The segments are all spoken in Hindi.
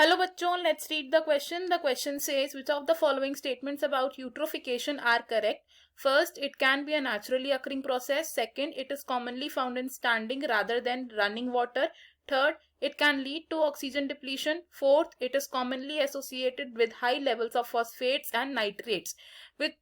Hello बच्चों, let's read the question. The question says, which of the following statements about eutrophication are correct? First, it can be a naturally occurring process. Second, it is commonly found in standing rather than running water. Third, it can lead to oxygen depletion. Fourth, it is commonly associated with high levels of phosphates and nitrates. With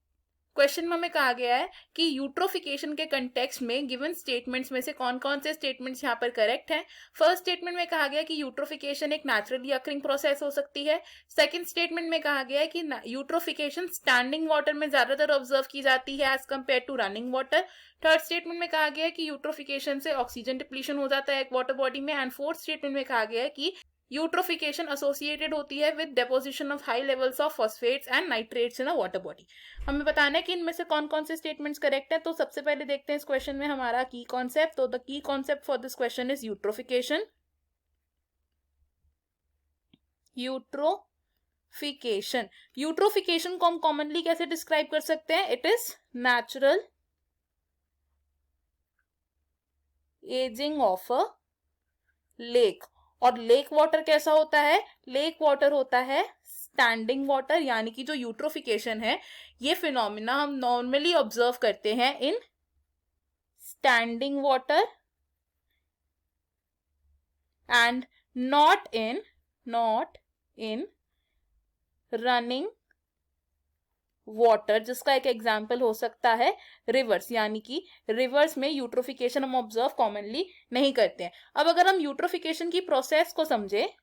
question में हमें कहा गया है कि यूट्रोफिकेशन के कंटेक्स्ट में गिवन स्टेटमेंट्स में से कौन कौन से स्टेटमेंट्स यहाँ पर करेक्ट हैं। फर्स्ट स्टेटमेंट में कहा गया कि यूट्रोफिकेशन एक नेचुरली अकरिंग प्रोसेस हो सकती है। सेकंड स्टेटमेंट में कहा गया है कि यूट्रोफिकेशन स्टैंडिंग वाटर में ज्यादातर ऑब्जर्व की जाती है as compared to running water. Third statement में कहा गया है कि यूट्रोफिकेशन से ऑक्सीजन डिप्लीशन हो जाता है एक वाटर बॉडी में। एंड फोर्थ स्टेटमेंट में कहा गया है कि यूट्रोफिकेशन एसोसिएटेड होती है with deposition of high levels of phosphates and nitrates in a water body. हमें बताना है कि इनमें से कौन कौन से स्टेटमेंट्स करेक्ट है। तो सबसे पहले देखते हैं इस क्वेश्चन में हमारा की कॉन्सेप्ट। तो the key concept for this question is eutrophication. Eutrophication को हम कॉमनली कैसे डिस्क्राइब कर सकते हैं? It is natural ageing of a lake. और लेक वाटर कैसा होता है? लेक वाटर होता है स्टैंडिंग वाटर, यानी कि जो यूट्रोफिकेशन है ये फिनोमिना हम नॉर्मली ऑब्जर्व करते हैं इन standing water and not in running water, जिसका एक एग्जाम्पल हो सकता है रिवर्स, यानी कि रिवर्स में यूट्रोफिकेशन हम ऑब्जर्व कॉमनली नहीं करते हैं। अब अगर हम यूट्रोफिकेशन की प्रोसेस को समझे,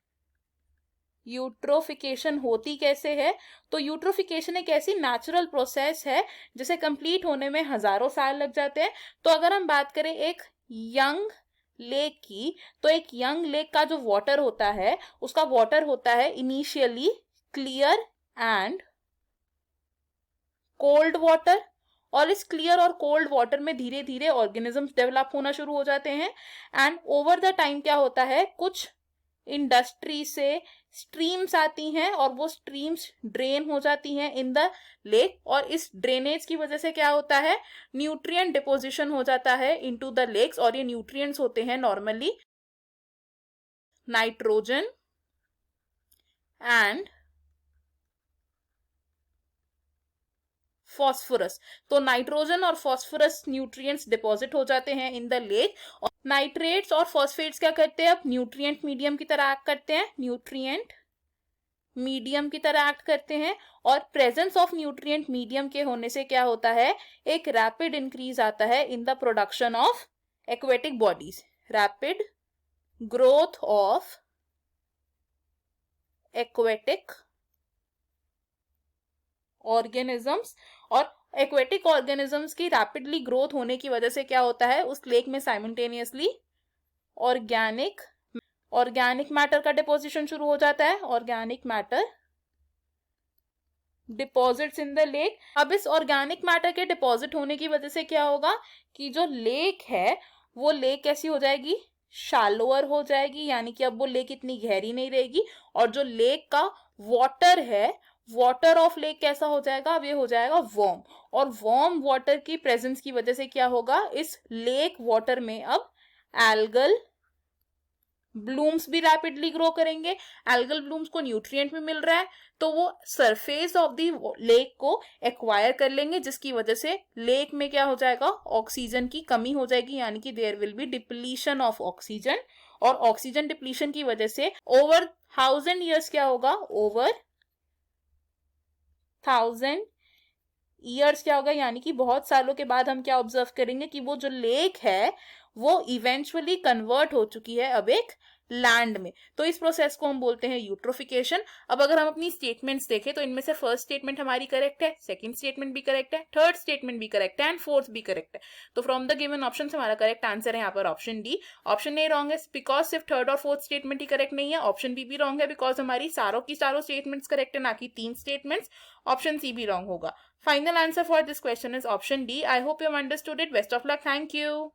यूट्रोफिकेशन होती कैसे है, तो यूट्रोफिकेशन एक ऐसी नेचुरल प्रोसेस है जिसे कंप्लीट होने में हजारों साल लग जाते हैं। तो अगर हम बात करें एक यंग लेक की, तो एक यंग लेक का जो वाटर होता है उसका वाटर होता है initially clear and cold water, और इस क्लियर और कोल्ड वाटर में धीरे धीरे ऑर्गेनिजम्स डेवलप होना शुरू हो जाते हैं। एंड ओवर द टाइम क्या होता है, कुछ इंडस्ट्री से स्ट्रीम्स आती हैं और वो स्ट्रीम्स ड्रेन हो जाती हैं इन द लेक, और इस ड्रेनेज की वजह से क्या होता है, न्यूट्रिएंट डिपोजिशन हो जाता है इनटू द लेक्स। और ये न्यूट्रिएंट्स होते हैं नॉर्मली नाइट्रोजन एंड फॉस्फोरस। तो नाइट्रोजन और फॉस्फोरस न्यूट्रिएंट्स डिपॉजिट हो जाते हैं इन द लेक। और नाइट्रेट्स और फॉस्फेट्स क्या करते हैं, अब न्यूट्रिएंट मीडियम की तरह एक्ट करते हैं, न्यूट्रिएंट मीडियम की तरह एक्ट करते हैं। और प्रेजेंस ऑफ न्यूट्रिएंट मीडियम के होने से क्या होता है, एक रैपिड इंक्रीज आता है in the production of aquatic bodies, rapid growth of aquatic organisms. और एक्वेटिक ऑर्गेनिजम्स की रैपिडली ग्रोथ होने की वजह से क्या होता है, उस लेक में साइमल्टेनियसली ऑर्गेनिक मैटर का डिपोजिशन शुरू हो जाता है, organic matter deposits in the lake. अब इस ऑर्गेनिक मैटर के डिपॉजिट होने की वजह से क्या होगा कि जो लेक है वो लेक कैसी हो जाएगी, शैलोअर हो जाएगी, यानी कि अब वो लेक इतनी गहरी नहीं रहेगी। और जो लेक का वाटर है, वाटर ऑफ लेक कैसा हो जाएगा, अब ये हो जाएगा वार्म। और वार्म वाटर की प्रेजेंस की वजह से क्या होगा, इस लेक वाटर में अब एल्गल ब्लूम्स भी रैपिडली ग्रो करेंगे। एल्गल ब्लूम्स को न्यूट्रिएंट भी मिल रहा है तो वो सरफेस ऑफ द लेक को एक्वायर कर लेंगे, जिसकी वजह से लेक में क्या हो जाएगा, ऑक्सीजन की कमी हो जाएगी, यानी कि there will be depletion of oxygen. और ऑक्सीजन डिप्लीशन की वजह से ओवर 1000 ईयर्स क्या होगा, ओवर 1000 ईयर्स क्या होगा, यानी कि बहुत सालों के बाद हम क्या ऑब्जर्व करेंगे कि वो जो लेक है वो इवेंचुअली कन्वर्ट हो चुकी है अब एक लैंड में। तो इस प्रोसेस को हम बोलते हैं यूट्रोफिकेशन। अब अगर हम अपनी स्टेटमेंट्स देखें तो इनमें से फर्स्ट स्टेटमेंट हमारी करेक्ट है, सेकंड स्टेटमेंट भी करेक्ट है, थर्ड स्टेटमेंट भी करेक्ट है एंड फोर्थ भी करेक्ट है। तो फ्रॉम द गिवन ऑप्शन हमारा करेक्ट आंसर है यहाँ पर option D. Option A wrong है बिकॉज सिर्फ थर्ड और फोर्थ स्टेटमेंट ही करेक्ट नहीं है। ऑप्शन बी भी रॉन्ग है बिकॉज हमारी सारों की सारों स्टेटमेंट्स करेक्ट है, ना कि 3 स्टेटमेंट्स। ऑप्शन सी भी रॉन्ग होगा। Final answer for this question is option D. I hope you have understood it. Best of luck. Thank you.